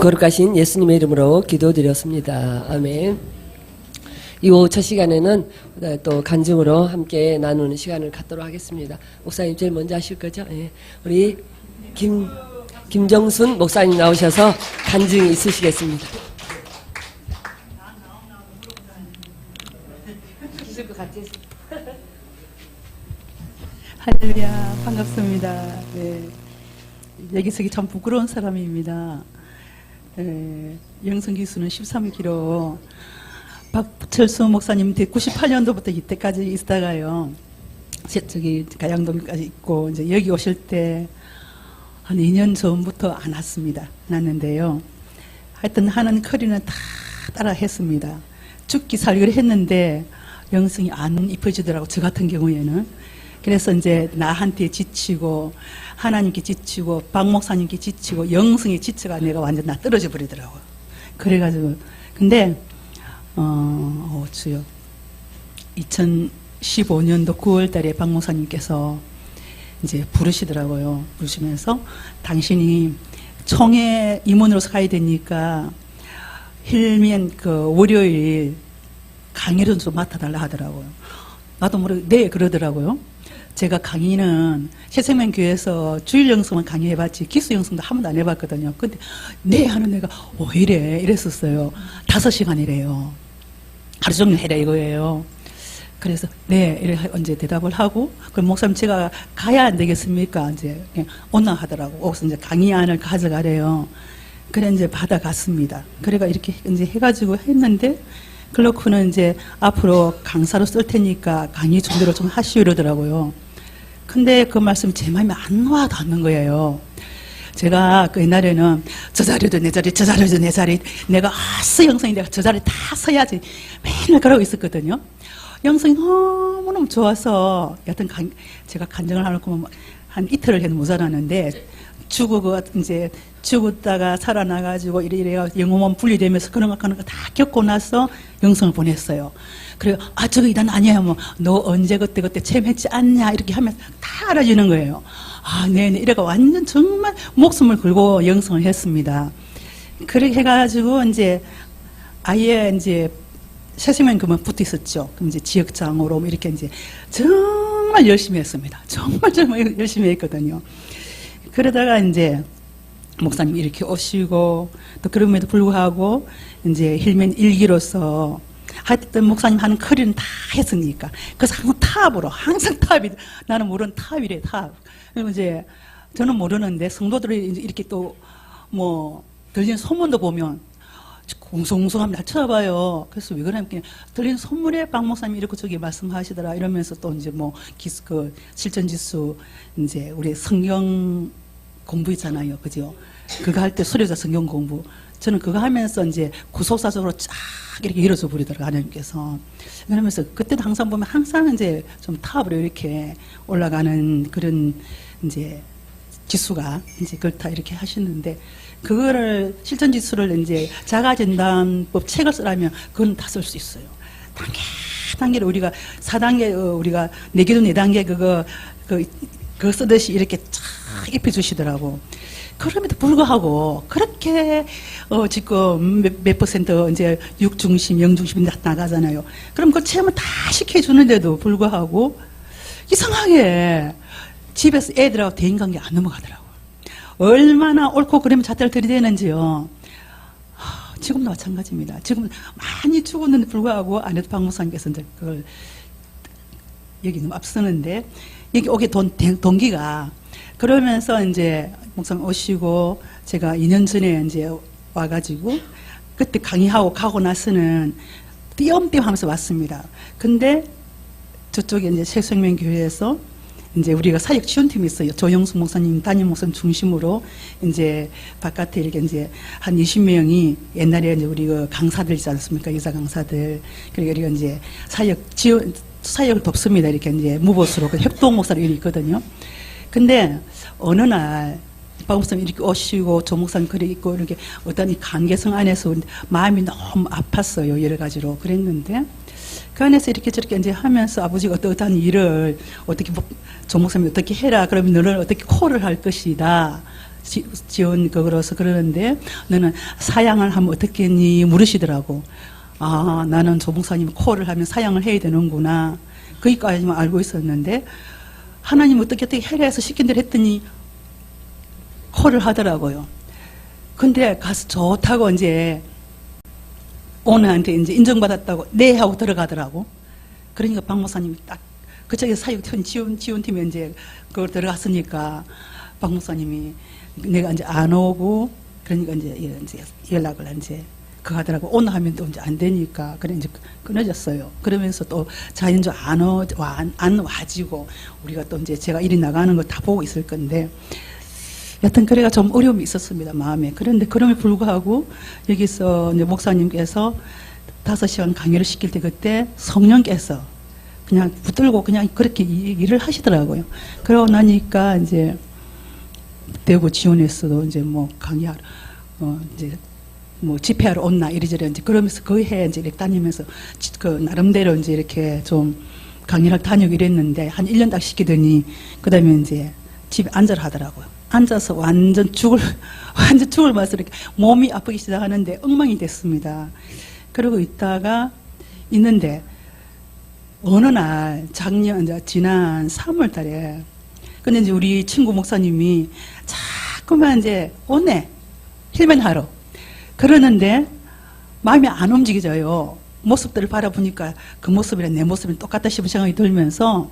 거룩하신 예수님의 이름으로 기도드렸습니다. 아멘. 이후 첫 시간에는 또 간증으로 함께 나누는 시간을 갖도록 하겠습니다. 목사님 제일 먼저 하실 거죠? 예. 우리 김정순 목사님 나오셔서 간증이 있으시겠습니다. 할렐루야, 반갑습니다. 네. 여기 서기 참 부끄러운 사람입니다. 영성기수는 13기로 박철수 목사님 98년도부터 이때까지 있다가요. 저기 가양동까지 있고 이제 여기 오실 때 한 2년 전부터 안 왔습니다. 안 왔는데요. 하여튼 하는 커리는 다 따라 했습니다. 죽기 살기를 했는데 영성이 안 입혀지더라고, 저 같은 경우에는. 그래서 이제 나한테 지치고 하나님께 지치고 박 목사님께 지치고 영성에 지쳐가 내가 완전 나 떨어져 버리더라고요. 그래가지고 근데 주요 2015년도 9월달에 박 목사님께서 이제 부르시더라고요. 부르시면서 당신이 총회 임원으로서 가야 되니까 힐면 그 월요일 강의를 좀 맡아달라 하더라고요. 나도 모르게 네 그러더라고요. 제가 강의는 새생명교회에서 주일 영성만 강의해봤지 기수 영성도 한 번도 안 해봤거든요. 근데 네 하는 애가 왜 이래 이랬었어요. 5시간이래요. 하루 종일 해라 이거예요. 그래서 네 이래 언제 대답을 하고 그럼 목사님 제가 가야 안 되겠습니까? 이제 온나 하더라고. 그래서 이제 강의안을 가져가래요. 그래 이제 받아갔습니다. 그래가 이렇게 이제 해가지고 했는데 클로크는 이제 앞으로 강사로 쓸 테니까 강의 준비를 좀 하시오 이러더라고요. 근데 그 말씀 제 마음에 안 와 닿는 거예요. 제가 그 옛날에는 저 자리도 내 자리, 저 자리도 내 자리, 내가 영성이 내가 저 자리 다 서야지 맨날 그러고 있었거든요. 영성이 너무너무 좋아서 여튼 제가 간증을 하려고 한 이틀을 해도 모자라는데 이제 죽었다가 살아나가지고 이래 영혼만 분리되면서 그런 거 다 겪고 나서 영성을 보냈어요. 그래요. 저기 난 아니야. 뭐 너 언제 그때 체험했지 않냐 이렇게 하면 다 알아주는 거예요. 네네 이래가 완전 정말 목숨을 걸고 영성을 했습니다. 그렇게 해가지고 이제 아예 이제 새생명 그만 붙어 있었죠. 그럼 이제 지역장으로 이렇게 이제 정말 열심히 했습니다. 정말 열심히 했거든요. 그러다가 이제 목사님 이렇게 오시고 또 그럼에도 불구하고 이제 힐맨 일기로서 하여튼 목사님 하는 커리는 다 했으니까 그래서 항상 탑이 나는 모르는 탑이래 탑. 그리고 이제 저는 모르는데 성도들이 이렇게 또 뭐 들리는 소문도 보면 공성공성하면 다 쳐봐요. 그래서 왜 그러냐면 그냥 들리는 소문에 박 목사님이 이렇게 저기 말씀하시더라 이러면서 또 이제 뭐 그 실전지수 이제 우리 성경 공부 있잖아요. 그죠? 그거 할 때 수료자 성경 공부. 저는 그거 하면서 이제 구속사적으로 쫙 이렇게 이뤄져 버리더라고요. 하나님께서. 그러면서 그때도 항상 보면 항상 이제 좀 탑으로 이렇게 올라가는 그런 이제 지수가 이제 그렇다 이렇게 하시는데 그거를 실전지수를 이제 자가진단법 책을 쓰라면 그건 다 쓸 수 있어요. 단계로 우리가 4단계 우리가 내기도 4단계 그거 쓰듯이 이렇게 쫙 입혀주시더라고. 그럼에도 불구하고 그렇게 지금 몇 퍼센트 이제 6중심, 0중심이 나가잖아요. 그럼 그 체험을 다 시켜주는데도 불구하고 이상하게 집에서 애들하고 대인관계 안 넘어가더라고. 얼마나 옳고 그러면 잣대를 들이대는지요. 지금도 마찬가지입니다. 지금 많이 죽었는데 불구하고 아내도 박 목사님께서 이제 그걸 여기 너무 앞서는데 여기 오게 동기가 그러면서 이제 목사님 오시고 제가 2년 전에 이제 와가지고 그때 강의하고 가고 나서는 띄엄띄엄 하면서 왔습니다. 근데 저쪽에 이제 새생명교회에서 이제 우리가 사역 지원팀이 있어요. 조영수 목사님, 담임 목사님 중심으로 이제 바깥에 이렇게 이제 한 20명이 옛날에 이제 우리 그 강사들 있지 않습니까? 여자 강사들. 그리고 우리가 이제 사역을 돕습니다. 이렇게 이제 무보수로 협동 목사로 일이 있거든요. 근데 어느 날 박 목사님 이렇게 오시고 조 목사님 그래 있고 이렇게 어떤 이 관계성 안에서 마음이 너무 아팠어요. 여러 가지로 그랬는데 그 안에서 이렇게 저렇게 이제 하면서 아버지가 어떠한 일을 어떻게 조 목사님이 어떻게 해라 그러면 너를 어떻게 콜을 할 것이다. 지은 그거로서 그러는데 너는 사양을 하면 어떻겠니 물으시더라고. 아, 나는 조 목사님이 코를 하면 사양을 해야 되는구나. 거기까지만 알고 있었는데 하나님 어떻게 해라 해서 시킨 대로 했더니 코를 하더라고요. 근데 가서 좋다고 이제 오너한테 이제 인정받았다고 네 하고 들어가더라고. 그러니까 박 목사님이 딱 그쪽에 사육팀 지원팀에 이제 그걸 들어갔으니까 박 목사님이 내가 이제 안 오고 그러니까 이제 연락을 이제 그 하더라고. 오늘 하면 또 이제 안 되니까 그래 이제 끊어졌어요. 그러면서 또 자연주 안 와지고 우리가 또 이제 제가 일이 나가는 걸 다 보고 있을 건데 여튼 그래가 좀 어려움이 있었습니다 마음에. 그런데 그럼에 불구하고 여기서 이제 목사님께서 5시간 강의를 시킬 때 그때 성령께서 그냥 붙들고 그냥 그렇게 일을 하시더라고요. 그러고 나니까 이제 대구 지원에서도 이제 뭐 강의하러 이제 뭐 집회하러 온나 이리저리 이제 그러면서 그 해 이제 이렇게 다니면서 그 나름대로 이제 이렇게 좀 강의를 다니고 이랬는데 한 1년 딱 시키더니 그 다음에 이제 집에 앉으라 하더라고요. 앉아서 완전 죽을 맛으로 이렇게 몸이 아프기 시작하는데 엉망이 됐습니다. 그러고 있는데 어느 날 지난 3월 달에 근데 이제 우리 친구 목사님이 자꾸만 이제 오네 힐맨 하러 그러는데 마음이 안 움직여져요. 모습들을 바라보니까 그 모습이랑 내 모습이 똑같다 싶은 생각이 들면서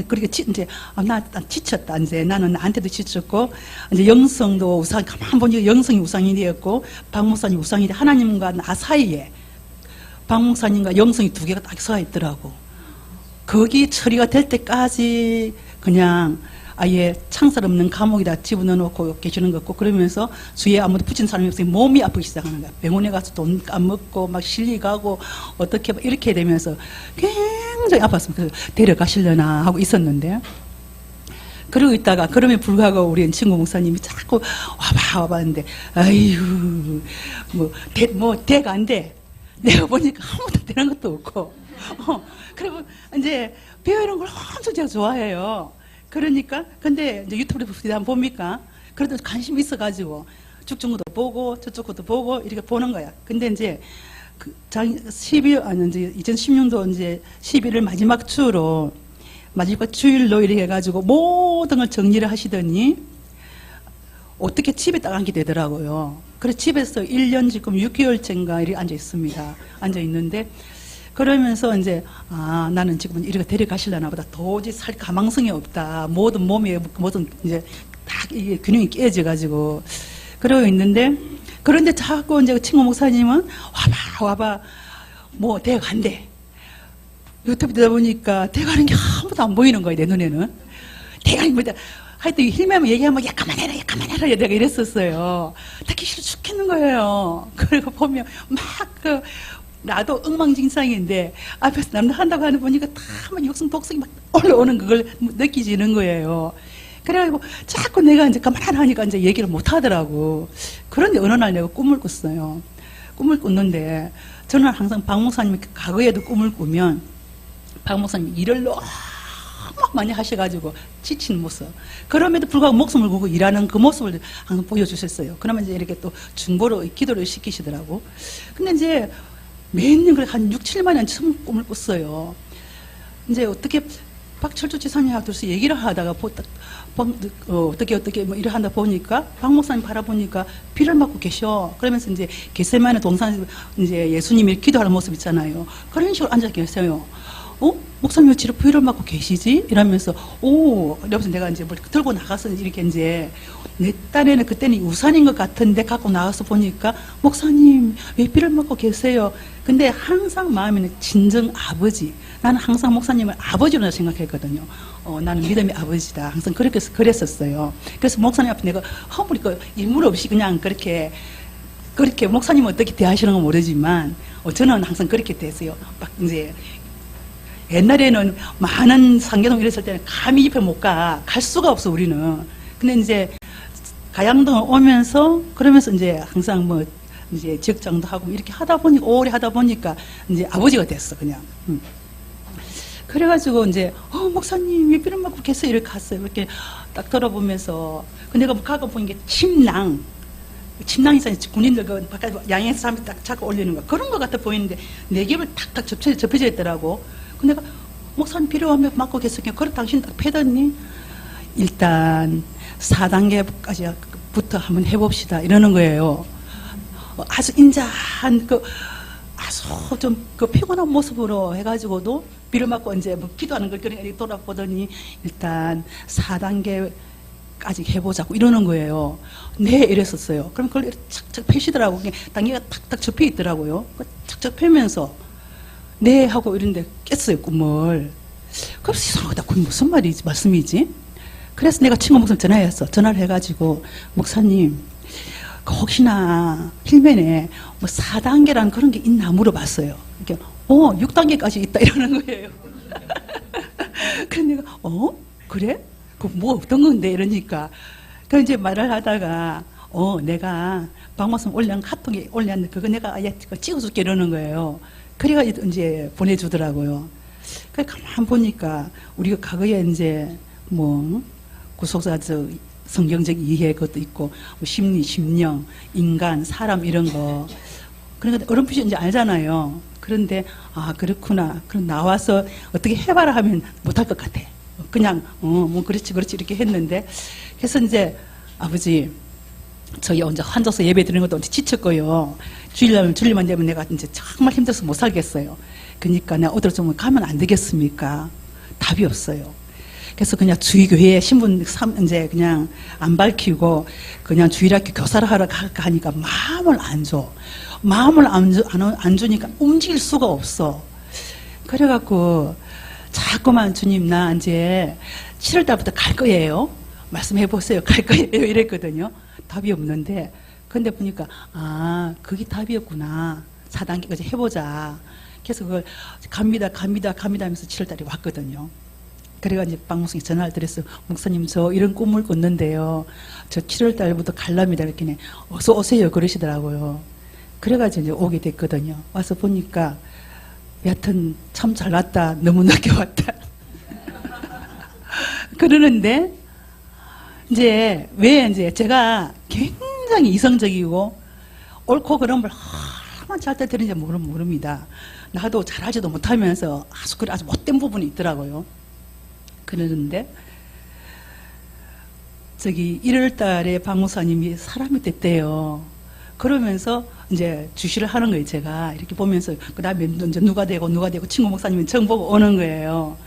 그렇게 이제 나 지쳤다. 이제 나는 나한테도 지쳤고 이제 영성도 우상 가만 보니까 영성이 우상이 되었고 박 목사님 우상이 돼 하나님과 나 사이에 박 목사님과 영성이 두 개가 딱 서 있더라고. 거기 처리가 될 때까지 그냥 아예 창살 없는 감옥에다 집어넣어놓고 계시는 것 같고 그러면서 주위에 아무도 붙인 사람이 없으니 몸이 아프기 시작하는 거야. 병원에 가서 돈 까먹고 막 실리 가고 어떻게 이렇게 되면서 굉장히 아팠습니다. 그래서 데려가시려나 하고 있었는데 그러고 있다가 그럼에 불구하고 우리 친구 목사님이 자꾸 와봐 하는데 아이고 대가 안 돼. 내가 보니까 아무도 되는 것도 없고 그리고 이제 배우는 걸 엄청 제가 좋아해요. 그러니까 근데 이제 유튜브에 한번 봅니까? 그래도 관심이 있어가지고 쭉중구도 보고 저쪽 것도 보고 이렇게 보는 거야. 근데 이제 그 2016도 이제 11월 마지막 주일로 이렇게 해가지고 모든 걸 정리를 하시더니 어떻게 집에 딱 앉게 되더라고요. 그래서 집에서 1년 지금 6개월째인가 이렇게 앉아 있습니다. 앉아 있는데 그러면서 이제 나는 지금 이렇게 데려가시려나 보다. 도저히 살 가망성이 없다. 모든 몸에 모든 이제 딱 이게 균형이 깨져가지고 그러고 있는데 그런데 자꾸 이제 친구 목사님은 와봐 뭐 대간대. 유튜브 되다 보니까 대가는 게 아무도 안 보이는 거예요 내 눈에는. 대가는 뭐다. 하여튼 힐매면 얘기하면 야 그만해라 내가 이랬었어요. 듣기 싫어 죽겠는 거예요. 그리고 보면 막 나도 엉망진창인데 앞에서 남들 한다고 하는 보니까 다만 욕성 독성이 막 올라오는 그걸 느끼지는 거예요. 그래가지고 자꾸 내가 이제 그만하라 하니까 이제 얘기를 못 하더라고. 그런데 어느 날 내가 꿈을 꿨어요. 꿈을 꿨는데 저는 항상 박 목사님이 과거에도 꿈을 꾸면 박 목사님이 일을 너무 많이 하셔가지고 지친 모습. 그럼에도 불구하고 목숨을 걸고 일하는 그 모습을 항상 보여주셨어요. 그러면 이제 이렇게 또 중보로 기도를 시키시더라고. 근데 이제 매년 그래 한 6, 7만 년 처음 꿈을 꿨어요. 이제 어떻게 박철주 지사님하고 얘기를 하다가 어떻게 뭐 일을 한다 보니까 박 목사님 바라보니까 비를 맞고 계셔. 그러면서 이제 겟세마네 동산에서 이제 예수님이 기도하는 모습 있잖아요. 그런 식으로 앉아 계세요. 목사님 왜 지금 비를 맞고 계시지? 이러면서 이러면서 내가 이제 뭘 들고 나가서 이렇게 이제 내 딴에는 그때는 우산인 것 같은데 갖고 나가서 보니까 목사님 왜 비를 맞고 계세요? 근데 항상 마음에는 진정 아버지. 나는 항상 목사님을 아버지로 생각했거든요. 나는 믿음의 아버지다. 항상 그랬었어요. 그래서 목사님 앞에 내가 허물이고 일물 없이 그냥 그렇게 목사님은 어떻게 대하시는 건 모르지만 저는 항상 그렇게 됐어요. 막 이제 옛날에는 많은 상계동 이랬을 때는 감히 입에 못 갈 수가 없어 우리는. 근데 이제 가양동을 오면서 그러면서 이제 항상 뭐 이제 지역장도 하고 이렇게 하다 보니까 오래 하다 보니까 이제 아버지가 됐어 그냥. 그래가지고 이제 목사님 왜 비를 맞고 계세요? 이렇게 갔어요. 이렇게 딱 돌아보면서 내가 가고 보니까 침낭 있어요. 군인들 그 바깥 양에서 사람이 딱 잡고 올리는 거 그런 거 같아 보이는데 네 겹을 탁탁 접혀져 있더라고. 근데 내가 목사님 비료하면 맞고 계세요. 그래 당신 딱 패더니 일단 4단계까지부터 한번 해봅시다 이러는 거예요. 아주 인자한 아주 좀 피곤한 모습으로 해가지고도 비를 맞고 이제 뭐 기도하는 걸 그렇게 돌아보더니 일단 4단계까지 해보자고 이러는 거예요. 네, 이랬었어요. 그럼 그걸 착착 펴시더라고. 단계가 탁탁 접혀 있더라고요. 착착 펴면서 네 하고 이런데 깼어요, 꿈을. 그래서 이상하다. 그게 무슨 말씀이지? 그래서 내가 친구 목사님 전화를 해가지고 목사님 혹시나 힐맨에 뭐 4단계라는 그런 게 있나 물어봤어요. 이렇게 6단계까지 있다 이러는 거예요. 그래서 내가 그래? 그 뭐 어떤 건데 이러니까 그 이제 말을 하다가 내가 박목사님 올린 카톡에 올렸는데 그거 내가 아예 찍어줄게 이러는 거예요. 그래가 이제 보내주더라고요. 그 가만 보니까 우리가 과거에 이제 뭐 구속사 성경적 이해 그것도 있고 뭐 심리, 심령, 인간, 사람 이런 거 그러니까 어렴풋이 이제 알잖아요. 그런데 그렇구나. 그럼 나와서 어떻게 해봐라 하면 못할 것 같아. 그냥 뭐 그렇지 이렇게 했는데 그래서 이제 아버지 저희 혼자 앉아서 예배 드리는 것도 지쳤고요. 주일만 되면 내가 이제 정말 힘들어서 못 살겠어요. 그러니까 내가 어디로 좀 가면 안 되겠습니까? 답이 없어요. 그래서 그냥 주의교회에 신분 이제 그냥 안 밝히고 그냥 주일학교 교사를 하러 갈까 하니까 마음을 안 줘. 마음을 안 주니까 움직일 수가 없어. 그래갖고 자꾸만 주님 나 이제 7월달부터 갈 거예요. 말씀해 보세요. 갈 거예요. 이랬거든요. 답이 없는데 근데 보니까 그게 답이었구나. 4단계까지 해보자. 그래서 그걸 갑니다 하면서 7월달에 왔거든요. 그래가지고 박목사님 전화를 드렸어요. 목사님 저 이런 꿈을 꿨는데요. 저 7월달부터 갈랍니다. 이렇게 어서 오세요 그러시더라고요. 그래가지고 이제 오게 됐거든요. 와서 보니까 여하튼 참 잘 왔다. 너무 늦게 왔다. 그러는데 이제 왜 이제 제가 굉장히 이성적이고 옳고 그런 걸 얼마나 잘 때 들은지 모릅니다. 나도 잘하지도 못하면서 아주 못된 부분이 있더라고요. 그러는데 저기 1월달에 박 목사님이 사람이 됐대요. 그러면서 이제 주시를 하는 거예요. 제가 이렇게 보면서 그 다음에 이제 누가 되고 친구 목사님이 정 보고 오는 거예요.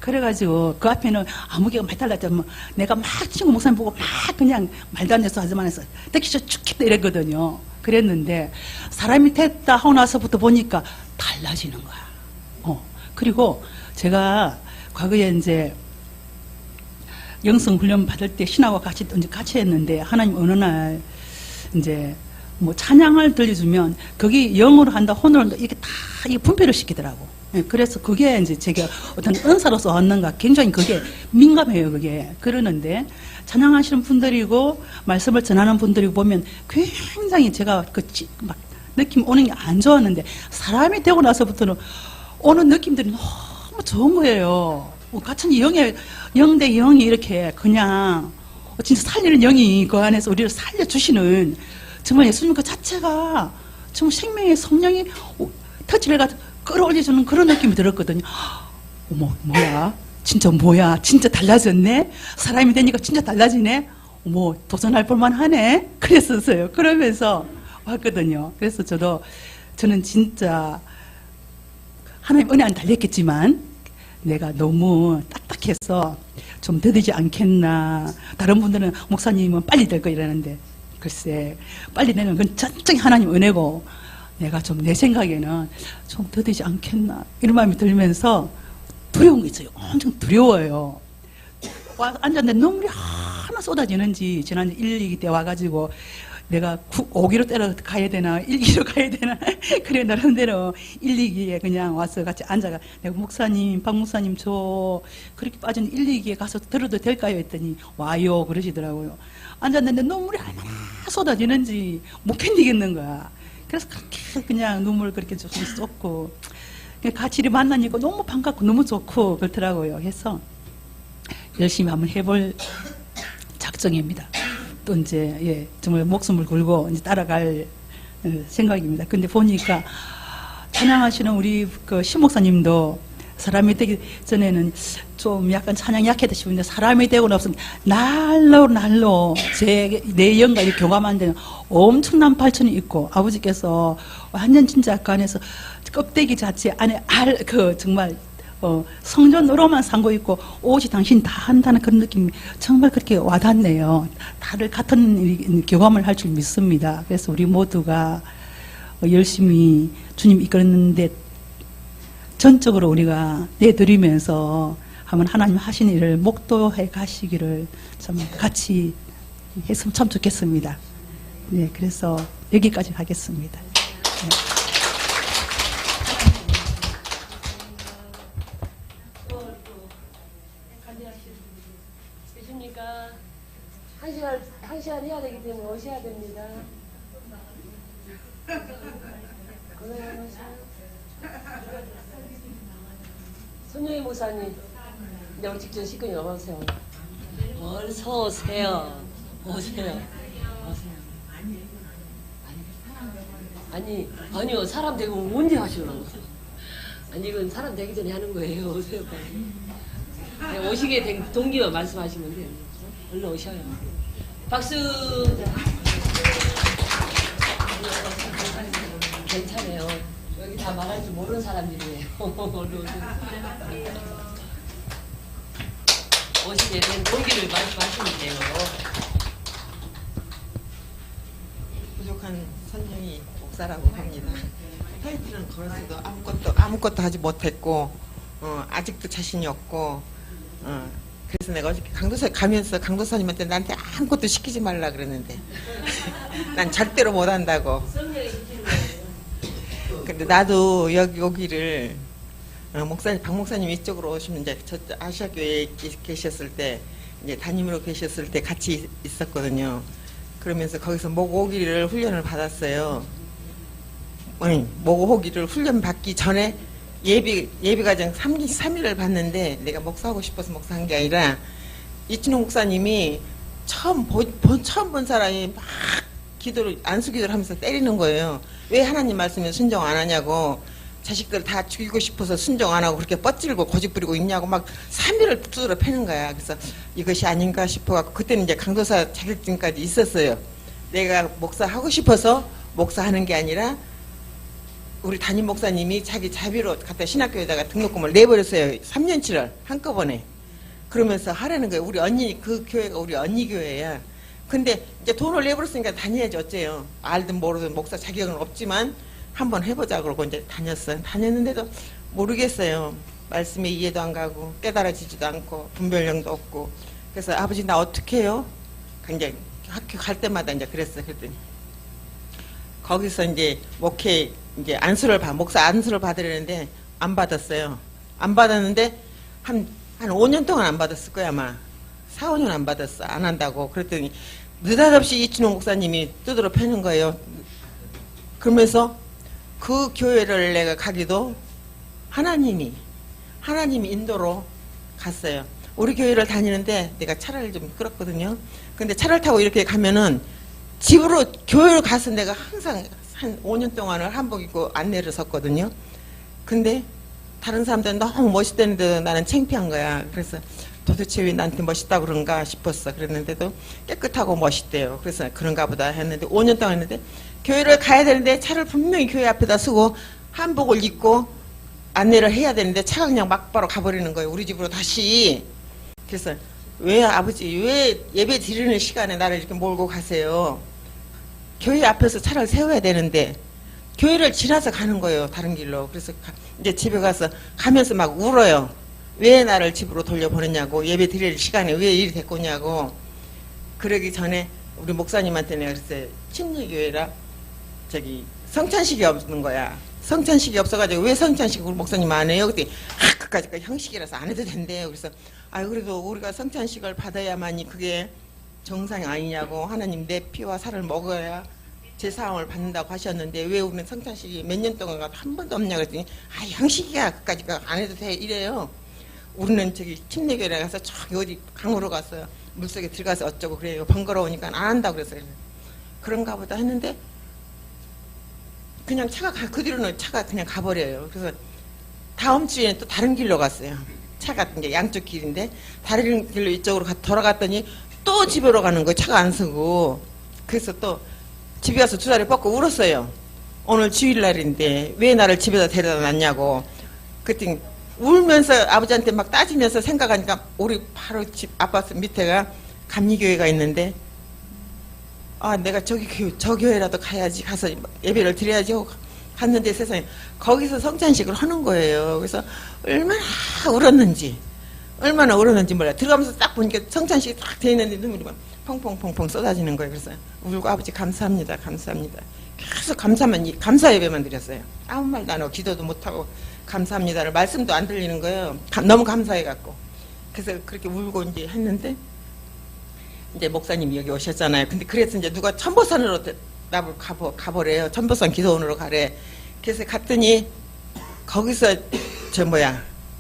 그래가지고 그 앞에는 아무개가 말 달랐죠. 뭐 내가 막 친구 목사님 보고 막 그냥 말도 안 돼서 하지만 해서 뜻이 죽겠다 이랬거든요. 그랬는데 사람이 됐다 하고 나서부터 보니까 달라지는 거야. 그리고 제가 과거에 이제 영성 훈련 받을 때 신하고 같이 했는데 하나님 어느 날 이제 뭐 찬양을 들려주면 거기 영어로 한다 혼으로 한다 이렇게 다 분별을 시키더라고. 그래서 그게 이제 제가 어떤 은사로서 얻는가 굉장히 그게 민감해요. 그게 그러는데 찬양하시는 분들이고 말씀을 전하는 분들이고 보면 굉장히 제가 막 느낌 오는 게 안 좋았는데 사람이 되고 나서부터는 오는 느낌들이 너무 좋은 거예요. 같은 영대 영이 이렇게 그냥 진짜 살리는 영이 그 안에서 우리를 살려주시는 정말 예수님 그 자체가 정말 생명의 성령이 터치를 해가지고 끌어올려주는 그런 느낌이 들었거든요. 어머 뭐야 진짜 달라졌네. 사람이 되니까 진짜 달라지네. 어머 도전할 볼만하네. 그랬었어요. 그러면서 왔거든요. 그래서 저는 진짜 하나님 은혜 안 달렸겠지만 내가 너무 딱딱해서 좀 더디지 않겠나. 다른 분들은 목사님은 빨리 될 거 이러는데 글쎄 빨리 되는 건 전적이 하나님 은혜고 내가 좀 내 생각에는 좀 더디지 않겠나 이런 마음이 들면서 두려운 게 있어요. 엄청 두려워요. 앉았는데 눈물이 하나 쏟아지는지 지난 1, 2기 때 와가지고 내가 5기로 때려 가야 되나 1기로 가야 되나 그래 나름대로 1, 2기에 그냥 와서 같이 앉아가 내가 목사님 박 목사님 저 그렇게 빠진 1, 2기에 가서 들어도 될까요 했더니 와요 그러시더라고요. 앉았는데 눈물이 얼마나 쏟아지는지 못 견디겠는 거야. 그래서 그렇게 그냥 눈물 그렇게 좀 쏟고 같이 이렇게 만나니까 너무 반갑고 너무 좋고 그렇더라고요. 해서 열심히 한번 해볼 작정입니다. 또 이제 예, 정말 목숨을 걸고 이제 따라갈 생각입니다. 근데 보니까 찬양하시는 우리 그 신목사님도 사람이 되기 전에는 좀 약간 찬양 약했다 싶은데 사람이 되고 나서 날로 내 영과 이렇게 교감한 데는 엄청난 발전이 있고 아버지께서 완전 진짜 그 안에서 껍데기 자체 안에 정말 성전으로만 삼고 있고 오직 당신 다 한다는 그런 느낌이 정말 그렇게 와닿네요. 다들 같은 교감을 할 줄 믿습니다. 그래서 우리 모두가 열심히 주님 이끌었는데 전적으로 우리가 내드리면서 한번 하나님 하신 일을 목도해 가시기를 참 같이 했으면 참 좋겠습니다. 네, 그래서 여기까지 하겠습니다. 네. 계십니까? 한 시간 해야 되기 때문에 오셔야 됩니다. 손녀희 목사님, 이제 우리 직전 식구님 어서오세요. 어서오세요. 오세요. 아니요. 사람 되고 언제 하시려고. 아니, 이건 사람 되기 전에 하는 거예요. 오세요, 빨리. 네, 오시게 된 동기와 말씀하시면 돼요. 얼른 오셔요. 박수! 괜찮아요. 여기 다 말할 줄 모르는 사람들이에요. 얼른 오세요. 오시게 된 동기를 말씀하시면 돼요. 부족한 선영이 목사라고 합니다. 타이틀은 걸었어도 아무것도 하지 못했고 아직도 자신이 없고 그래서 내가 어저께 강도사에 가면서 강도사님한테 나한테 아무것도 시키지 말라 그랬는데 난 절대로 못한다고. 근데 나도 여기를 박 목사님 이쪽으로 오시면 이제 저 아시아교회에 계셨을 때 이제 담임으로 계셨을 때 같이 있었거든요. 그러면서 거기서 목오기를 훈련을 받았어요. 목오기를 훈련 받기 전에 예비과정 3일을 봤는데 내가 목사하고 싶어서 목사한 게 아니라 이춘호 목사님이 처음 본 사람이 막 안수기도를 하면서 때리는 거예요. 왜 하나님 말씀에 순종 안 하냐고, 자식들 다 죽이고 싶어서 순종 안 하고 그렇게 뻗질고 고집 부리고 있냐고 막 3일을 두드러 패는 거야. 그래서 이것이 아닌가 싶어갖고 그때는 이제 강도사 자격증까지 있었어요. 내가 목사하고 싶어서 목사하는 게 아니라 우리 담임 목사님이 자기 자비로 갖다 신학교에다가 등록금을 내버렸어요. 3년치를 한꺼번에. 그러면서 하라는 거예요. 우리 언니, 그 교회가 우리 언니 교회야. 근데 이제 돈을 내버렸으니까 다녀야지 어째요. 알든 모르든 목사 자격은 없지만 한번 해보자 그러고 이제 다녔어요. 다녔는데도 모르겠어요. 말씀에 이해도 안 가고 깨달아지지도 않고 분별력도 없고. 그래서 아버지 나 어떻게 해요? 이제 학교 갈 때마다 이제 그랬어요. 그랬더니 거기서 이제 목회 이제 목사 안수를 받으려는데 안 받았어요. 안 받았는데 한 5년 동안 안 받았을 거야 아마. 4, 5년 안 받았어. 안 한다고. 그랬더니 느닷없이 이춘호 목사님이 두드러 패는 거예요. 그러면서 그 교회를 내가 가기도 하나님이 인도로 갔어요. 우리 교회를 다니는데 내가 차를 좀 끌었거든요. 근데 차를 타고 이렇게 가면은 집으로 교회를 가서 내가 항상 한 5년 동안을 한복 입고 안내를 섰거든요. 근데 다른 사람들은 너무 멋있다는데 나는 창피한 거야. 그래서 도대체 왜 나한테 멋있다고 그런가 싶었어. 그랬는데도 깨끗하고 멋있대요. 그래서 그런가 보다 했는데 5년 동안 했는데 교회를 가야 되는데 차를 분명히 교회 앞에다 쓰고 한복을 입고 안내를 해야 되는데 차가 그냥 막바로 가버리는 거예요. 우리 집으로 다시. 그래서 왜 아버지 왜 예배 드리는 시간에 나를 이렇게 몰고 가세요. 교회 앞에서 차를 세워야 되는데 교회를 지나서 가는 거예요. 다른 길로. 그래서 이제 집에 가면서 막 울어요. 왜 나를 집으로 돌려보냈냐고, 예배 드릴 시간에 왜 일이 됐고냐고. 그러기 전에 우리 목사님한테 내가 그랬어요. 침례교회라 성찬식이 없는 거야. 성찬식이 없어가지고 왜 성찬식 우리 목사님 안 해요? 그때 그까짓 형식이라서 안 해도 된대요. 그래서 그래도 우리가 성찬식을 받아야만이 그게 정상이 아니냐고. 하나님 내 피와 살을 먹어야 제사함을 받는다고 하셨는데 왜 우리는 성찬식이 몇 년 동안 한 번도 없냐 그랬더니 아 형식이야 그까지 안 해도 돼 이래요. 우리는 저기 침례교회 가서 저기 어디 강으로 가서 물속에 들어가서 어쩌고 그래요. 번거로우니까 안 한다고 그래서 그런가 보다 했는데 그냥 그 뒤로는 차가 그냥 가버려요. 그래서 다음 주에는 또 다른 길로 갔어요. 차가 이제 양쪽 길인데 다른 길로 이쪽으로 돌아갔더니 또 집으로 가는 거예요. 차가 안 서고. 그래서 또 집에 가서 두 다리 뻗고 울었어요. 오늘 주일날인데 왜 나를 집에다 데려다 놨냐고. 그랬더니 울면서 아버지한테 막 따지면서 생각하니까 우리 바로 집 아파트 밑에가 감리교회가 있는데 아 내가 저 교회라도 가야지 가서 예배를 드려야지 하고 갔는데 세상에 거기서 성찬식을 하는 거예요. 그래서 얼마나 울었는지 몰라요. 들어가면서 딱 보니까 성찬식이 딱 돼 있는데 눈물이 막 펑펑펑펑 쏟아지는 거예요. 그래서 울고 아버지 감사합니다. 계속 감사 예배만 드렸어요. 아무 말도 안 하고 기도도 못하고 감사합니다를 말씀도 안 들리는 거예요. 너무 감사해갖고. 그래서 그렇게 울고 이제 했는데 이제 목사님이 여기 오셨잖아요. 근데 그래서 이제 누가 천보산으로 나를 가보래요. 천보산 기도원으로 가래. 그래서 갔더니 거기서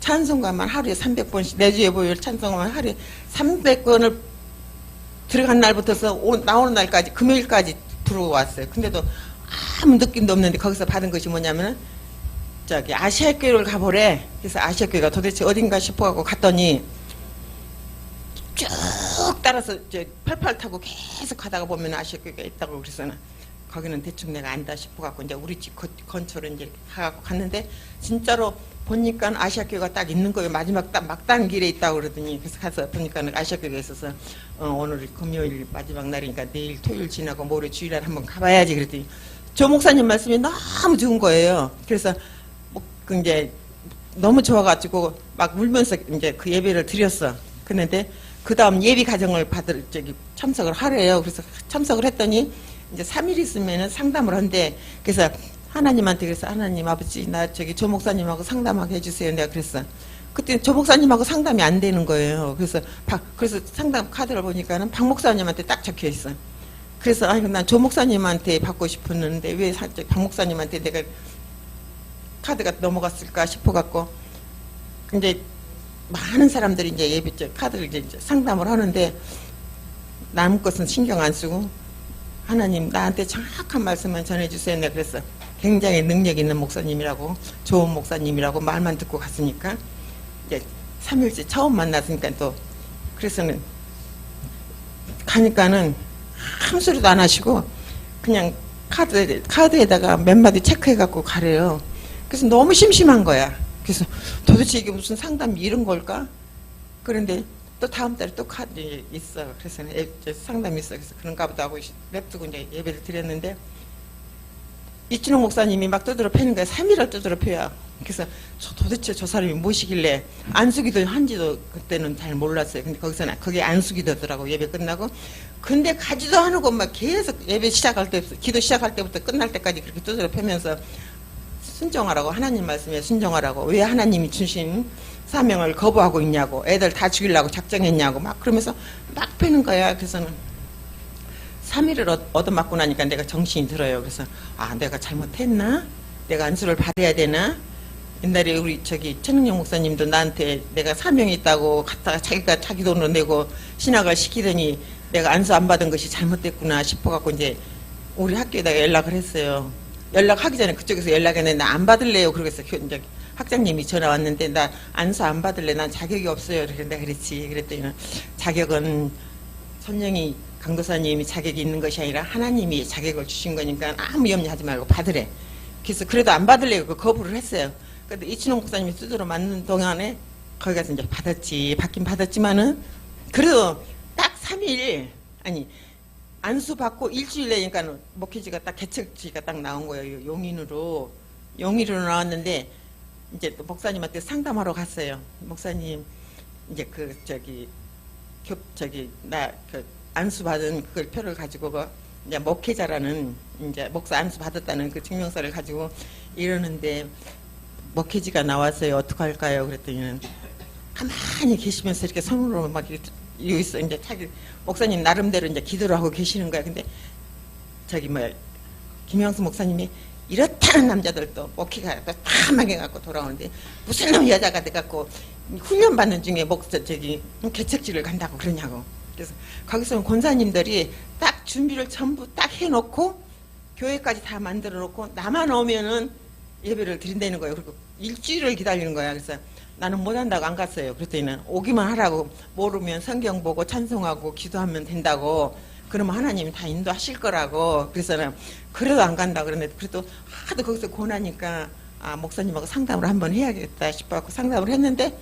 찬송가만 하루에 300번씩 내주에 보일 찬송가만 하루에 300번을 들어간 날부터서 나오는 날까지 금요일까지 부르고 왔어요. 근데도 아무 느낌도 없는데 거기서 받은 것이 뭐냐면은 저기 아시아교회를 가보래. 그래서 아시아교회가 도대체 어딘가 싶어갖고 갔더니 쭉 따라서 이제 팔팔 타고 계속 가다가 보면 아시아교회가 있다고 그래서는 거기는 대충 내가 안다 싶어갖고 이제 우리 집 근처로 이제 가갖고 갔는데 진짜로 보니까 아시아교회가 딱 있는 거예요. 마지막 막단 길에 있다고 그러더니 그래서 가서 보니까 아시아교회가 있어서 오늘 금요일 마지막 날이니까 내일 토요일 지나고 모레 주일날 한번 가봐야지 그랬더니 조 목사님 말씀이 너무 좋은 거예요. 그래서 이제 너무 좋아가지고 막 울면서 이제 그 예배를 드렸어. 그런데 그 다음 예비 가정을 참석을 하래요. 그래서 참석을 했더니 이제 3일 있으면은 상담을 한대. 그래서 하나님한테 그래서 하나님 아버지 나 조 목사님하고 상담하게 해주세요. 내가 그랬어. 그때 조 목사님하고 상담이 안 되는 거예요. 그래서 상담 카드를 보니까는 박 목사님한테 딱 적혀 있어. 그래서 아이고 난 조 목사님한테 받고 싶었는데 왜 박 목사님한테 내가 카드가 넘어갔을까 싶어갖고 근데 많은 사람들이 이제 예비 카드를 이제 상담을 하는데 남 것은 신경 안 쓰고 하나님 나한테 정확한 말씀만 전해주세요. 내가 그랬어. 굉장히 능력 있는 목사님이라고 좋은 목사님이라고 말만 듣고 갔으니까 이제 3일째 처음 만났으니까 또 그래서는 가니까는 아무 소리도 안 하시고 그냥 카드에다가 몇 마디 체크해갖고 가래요. 그래서 너무 심심한 거야. 그래서 도대체 이게 무슨 상담이 이런 걸까? 그런데 또 다음 달에 또 카드 있어. 그래서 상담이 있어. 그래서 그런가 보다 하고 냅두고 이제 예배를 드렸는데 이춘홍 목사님이 막 두드러 패는 거야. 3일을 두드러 패요. 그래서 도대체 저 사람이 무엇이길래 안수기도 한지도 그때는 잘 몰랐어요. 근데 거기서는 그게 안수기도더라고 예배 끝나고. 근데 가지도 않고 막 계속 예배 시작할 때부터 기도 시작할 때부터 끝날 때까지 그렇게 두드러 패면서 순종하라고 하나님 말씀에 순종하라고 왜 하나님이 주신 사명을 거부하고 있냐고 애들 다 죽이려고 작정했냐고 막 그러면서 막 패는 거야. 그래서는 3일을 얻어맞고 나니까 내가 정신이 들어요. 그래서 아 내가 잘못했나? 내가 안수를 받아야 되나? 옛날에 우리 천흥영 목사님도 나한테 내가 사명이 있다고 갔다가 자기가 자기 돈으로 내고 신학을 시키더니 내가 안수 안 받은 것이 잘못됐구나 싶어갖고 이제 우리 학교에다가 연락을 했어요. 연락하기 전에 그쪽에서 연락했는데 나 안 받을래요. 그러겠어. 이제 학장님이 전화 왔는데 나 안수 안 받을래. 난 자격이 없어요. 그래서 내가 그랬지. 그랬더니 자격은 선영이 강도사님이 자격이 있는 것이 아니라 하나님이 자격을 주신 거니까 아무 염려하지 말고 받으래. 그래서 그래도 안 받을래요. 거부를 했어요. 근데 이춘홍 목사님이 두드러 맞는 동안에 거기 가서 이제 받긴 받았지만은 그래도 딱 3일 아니 안수 받고 일주일 내니까 목회지가 딱 개척지가 딱 나온 거예요. 용인으로 나왔는데 이제 또 목사님한테 상담하러 갔어요. 목사님 이제 나 안수 받은 그걸 표를 가지고 이제 목회자라는 이제 목사 안수 받았다는 그 증명서를 가지고 이러는데 목회지가 나왔어요. 어떡할까요? 그랬더니 가만히 계시면서 이렇게 손으로 막 이렇게 있어. 이제 자기 목사님 나름대로 이제 기도를 하고 계시는 거야. 근데 김영수 목사님이 이렇다는 남자들도 목회가 다 망해갖고 돌아오는데 무슨 놈 여자가 돼갖고 훈련받는 중에 개척지를 간다고 그러냐고. 그래서 거기서 권사님들이 딱 준비를 전부 딱 해놓고 교회까지 다 만들어 놓고 나만 오면은 예배를 드린다는 거예요. 그리고 일주일을 기다리는 거야. 그래서 나는 못한다고 안 갔어요. 그랬더니 오기만 하라고, 모르면 성경 보고 찬송하고 기도하면 된다고, 그러면 하나님이 다 인도하실 거라고. 그래서 는 그래도 안 간다 그러는데, 그래도 하도 거기서 고나니까 목사님하고 상담을 한번 해야겠다 싶어갖고 상담을 했는데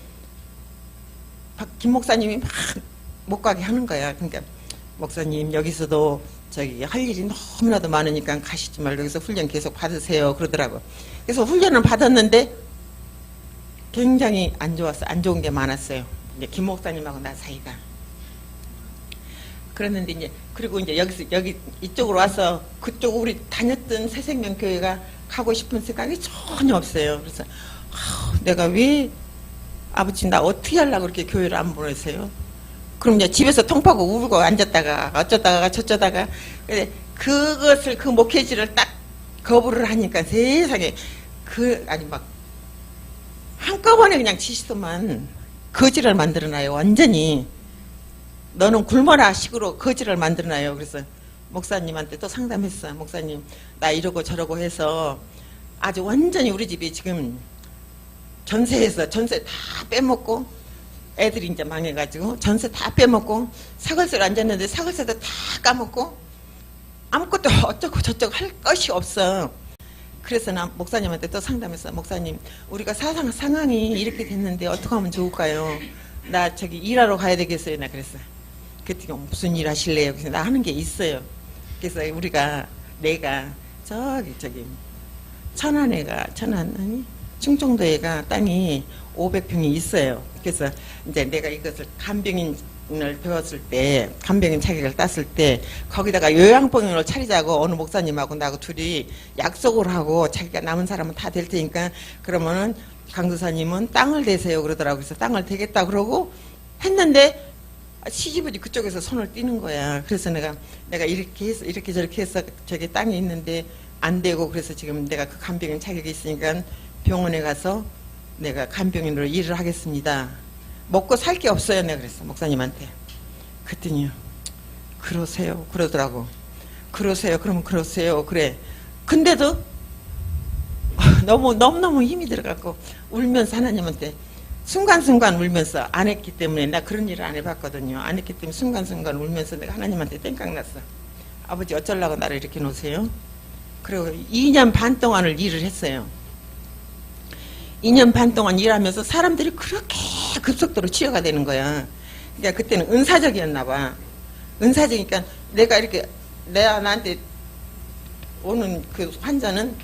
김 목사님이 막 못 가게 하는 거야. 그러니까 목사님 여기서도 할 일이 너무나도 많으니까 가시지 말고 여기서 훈련 계속 받으세요 그러더라고. 그래서 훈련을 받았는데 굉장히 안 좋았어. 안 좋은 게 많았어요. 이제 김 목사님하고 나 사이가. 그랬는데 이제 그리고 이제 여기 이쪽으로 와서 그쪽 우리 다녔던 새생명교회가 가고 싶은 생각이 전혀 없어요. 그래서 내가 왜 아버지 나 어떻게 하려고 그렇게 교회를 안 보내세요? 그럼 이제 집에서 통파고 울고 앉았다가 어쩌다가 저쩌다가 근데 그것을 그 목회지를 딱 거부를 하니까 세상에 아니 막 한꺼번에 그냥 지시도만 거지를 만들어놔요. 완전히 너는 굶어라 식으로 거지를 만들어놔요. 그래서 목사님한테 또 상담했어. 목사님 나 이러고 저러고 해서 아주 완전히 우리 집이 지금 전세 다 빼먹고 애들이 이제 망해가지고 전세 다 빼먹고 사글세를 앉았는데 사글세도 다 까먹고 아무것도 어쩌고 저쩌고 할 것이 없어. 그래서 나 목사님한테 또 상담했어. 목사님 우리가 상황이 이렇게 됐는데 어떻게 하면 좋을까요? 나 일하러 가야 되겠어요. 나 그랬어. 그랬더니 무슨 일 하실래요? 그래서 나 하는 게 있어요. 그래서 내가 충청도에가 땅이 500평이 있어요. 그래서 이제 내가 이것을 간병인을 배웠을 때, 간병인 자격을 땄을 때 거기다가 요양병원을 차리자고 어느 목사님하고 나하고 둘이 약속을 하고 자기가 남은 사람은 다 될 테니까 그러면은 강도사님은 땅을 대세요 그러더라고. 그래서 땅을 대겠다 그러고 했는데 시집이 그쪽에서 손을 떼는 거야. 그래서 내가 이렇게 해서 이렇게 저렇게 해서 저기 땅이 있는데 안 되고 그래서 지금 내가 그 간병인 자격이 있으니까 병원에 가서 내가 간병인으로 일을 하겠습니다. 먹고 살 게 없어요. 내가 그랬어 목사님한테. 그랬더니 그러세요 그러더라고. 그러세요 그러면 그러세요 그래. 근데도 너무너무 힘이 들어갖고 울면서 하나님한테 순간순간 울면서 안 했기 때문에 나 그런 일을 안 해봤거든요. 안 했기 때문에 순간순간 울면서 내가 하나님한테 땡깡났어. 아버지 어쩌려고 나를 이렇게 놓으세요? 그리고 2년 반 동안을 일을 했어요. 2년 반 동안 일하면서 사람들이 그렇게 급속도로 치유가 되는 거야. 그러니까 그때는 은사적이었나 봐. 은사적이니까 내가 이렇게 나한테 오는 그 환자는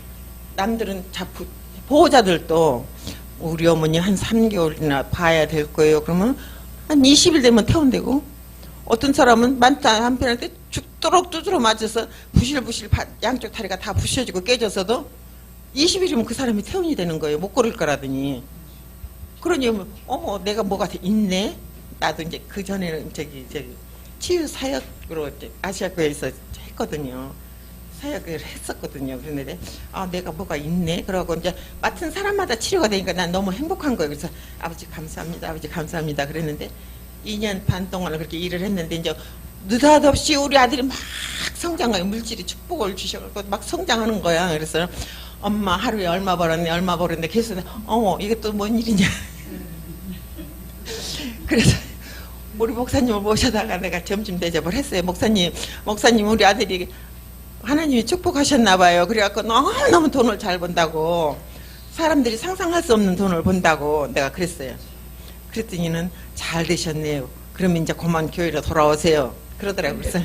남들은 보호자들도 우리 어머니 한 3개월이나 봐야 될 거예요. 그러면 한 20일 되면 퇴원되고 어떤 사람은 많다 한편한테 죽도록 두드러 맞아서 부실부실 양쪽 다리가 다 부셔지고 깨져서도 20일이면 그 사람이 퇴원이 되는 거예요. 못 걸을 거라더니. 그러니 어머 내가 뭐가 있네. 나도 이제 그 전에는 치유 사역으로 아시아교회에서 했거든요. 사역을 했었거든요. 그런데 내가 뭐가 있네. 그러고 이제 맡은 사람마다 치료가 되니까 난 너무 행복한 거예요. 그래서 아버지 감사합니다. 아버지 감사합니다. 그랬는데 2년 반 동안을 그렇게 일을 했는데 이제 느닷없이 우리 아들이 막 성장하고 물질이 축복을 주셔서 막 성장하는 거야. 그래서 엄마 하루에 얼마 벌었네 계속 이게 또 뭔 일이냐. 그래서 우리 목사님을 모셔다가 내가 점심 대접을 했어요. 목사님 우리 아들이 하나님이 축복하셨나 봐요. 그래갖고 너무 돈을 잘 번다고 사람들이 상상할 수 없는 돈을 번다고 내가 그랬어요. 그랬더니는 잘 되셨네요. 그러면 이제 그만 교회로 돌아오세요. 그러더라고요. 그래서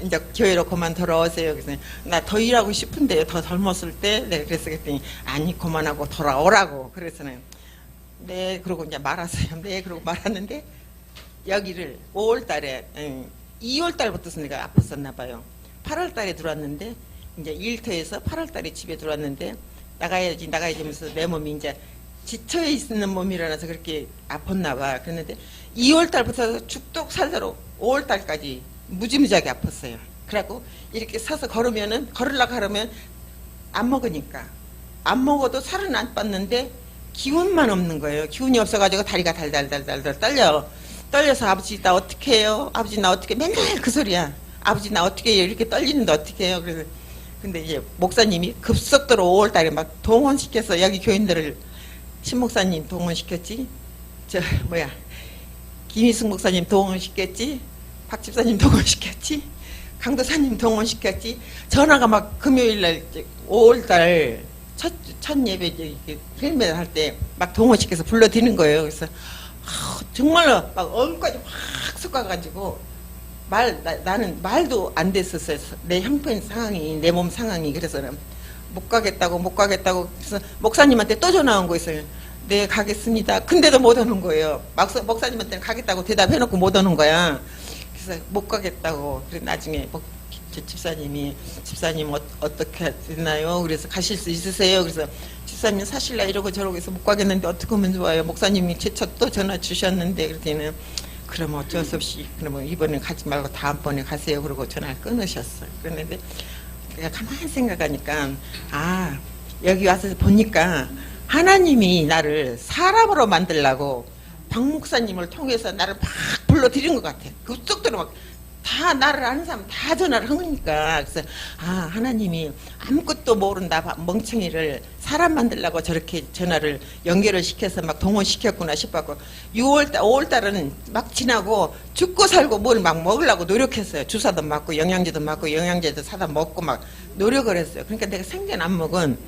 이제 교회로 그만 돌아오세요. 그래서 나 더 일하고 싶은데요. 더 젊었을 때 내가 그랬더니 아니 그만하고 돌아오라고. 그래서는 네 그러고 이제 말았어요. 네 그러고 말았는데 여기를 5월달에 2월달부터 내가 아팠었나 봐요. 8월달에 들어왔는데 이제 일터에서 8월달에 집에 들어왔는데 나가야지 하면서 내 몸이 이제 지쳐 있는 몸이라서 그렇게 아팠나 봐. 그랬는데 2월달부터 죽독 살도록 5월달까지 무지무지하게 아팠어요. 그래갖고 이렇게 서서 걸으려고 하면 안 먹으니까. 안 먹어도 살은 안 빻는데 기운만 없는 거예요. 기운이 없어가지고 다리가 달달달달달 떨려서 아버지 나 어떻게 해요? 아버지 나 어떻게 맨날 그 소리야. 아버지 나 어떻게 해요? 이렇게 떨리는데 어떻게 해요? 그래서 근데 이제 목사님이 급속도로 5월달에 막 동원시켜서 여기 교인들을 신목사님 동원시켰지. 김희숙 목사님 동원시켰지. 박 집사님 동원시켰지. 강도사님 동원시켰지. 전화가 막 금요일날 5월달 첫 예배 헬멧 할 때 막 동원시켜서 불러드리는 거예요. 그래서 정말로 막 얼굴까지 확 섞어가지고 나는 말도 안 됐었어요. 내 형편 상황이, 내 몸 상황이. 그래서 못 가겠다고. 그래서 목사님한테 또 전화 온 거 있어요. 네, 가겠습니다. 근데도 못 오는 거예요. 목사님한테는 가겠다고 대답해놓고 못 오는 거야. 그래서 못 가겠다고. 그래 나중에 집사님 어떻게 됐나요? 그래서 가실 수 있으세요? 그래서 집사님 사실라 이러고 저러고 해서 못 가겠는데 어떻게 하면 좋아요? 목사님이 제첫 또 전화 주셨는데 그랬더니 그러면 어쩔 수 없이 그러면 이번에 가지 말고 다음번에 가세요. 그러고 전화를 끊으셨어요. 그랬는데 내가 가만히 생각하니까 여기 와서 보니까 하나님이 나를 사람으로 만들려고 박 목사님을 통해서 나를 막 불러들인 것 같아. 그쪽들은 막 다 나를 아는 사람 다 전화를 하니까. 그래서 하나님이 아무것도 모른다 멍청이를 사람 만들려고 저렇게 전화를 연결을 시켜서 막 동원시켰구나 싶었고 5월달은 막 지나고 죽고 살고 뭘 막 먹으려고 노력했어요. 주사도 맞고 영양제도 사다 먹고 막 노력을 했어요. 그러니까 내가 생전 안 먹은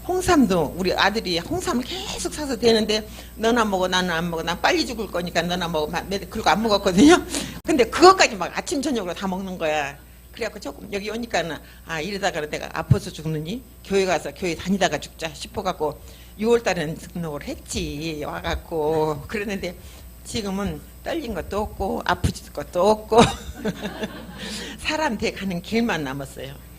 홍삼도 우리 아들이 홍삼을 계속 사서 대는데 너나 먹어 나는 안 먹어 난 빨리 죽을 거니까 너나 먹어 그리고 안 먹었거든요. 근데 그것까지 막 아침 저녁으로 다 먹는 거야. 그래갖고 조금 여기 오니까는 이러다가 내가 아파서 죽느니 교회 가서 교회 다니다가 죽자 싶어갖고 6월달에는 등록을 했지. 와갖고 그랬는데 지금은 떨린 것도 없고 아프지 것도 없고 사람 돼 가는 길만 남았어요.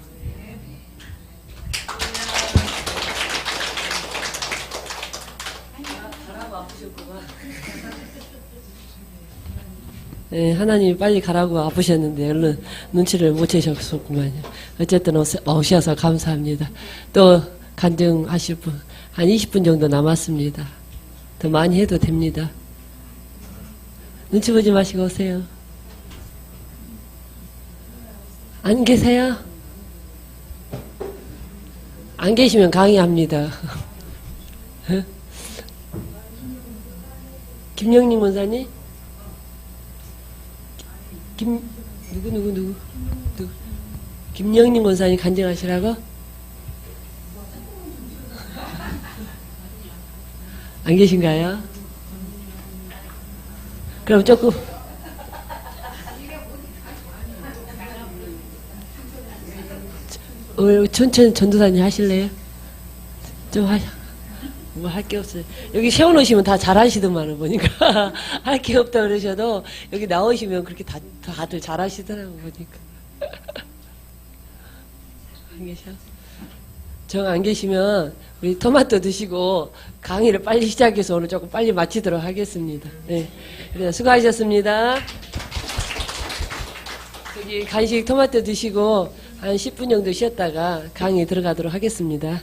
네, 하나님이 빨리 가라고 아프셨는데 얼른 눈치를 못 채셨었구만요. 어쨌든 오셔서 감사합니다. 또 간증하실 분 한 20분 정도 남았습니다. 더 많이 해도 됩니다. 눈치 보지 마시고 오세요. 안 계세요? 안 계시면 강의합니다. 김영림 원사님? 누구? 김영림 원사님 간증하시라고? 안 계신가요? 그럼 조금 천천히 전도사님 하실래요? 좀 뭐 할 게 없어요. 여기 세워놓으시면 다 잘하시더만은 보니까 할 게 없다 그러셔도 여기 나오시면 그렇게 다들 잘하시더라고 보니까. 안 계셔? 정 안 계시면 우리 토마토 드시고 강의를 빨리 시작해서 오늘 조금 빨리 마치도록 하겠습니다. 네, 그래 수고하셨습니다. 저기 간식 토마토 드시고 한 10분 정도 쉬었다가 강의 들어가도록 하겠습니다.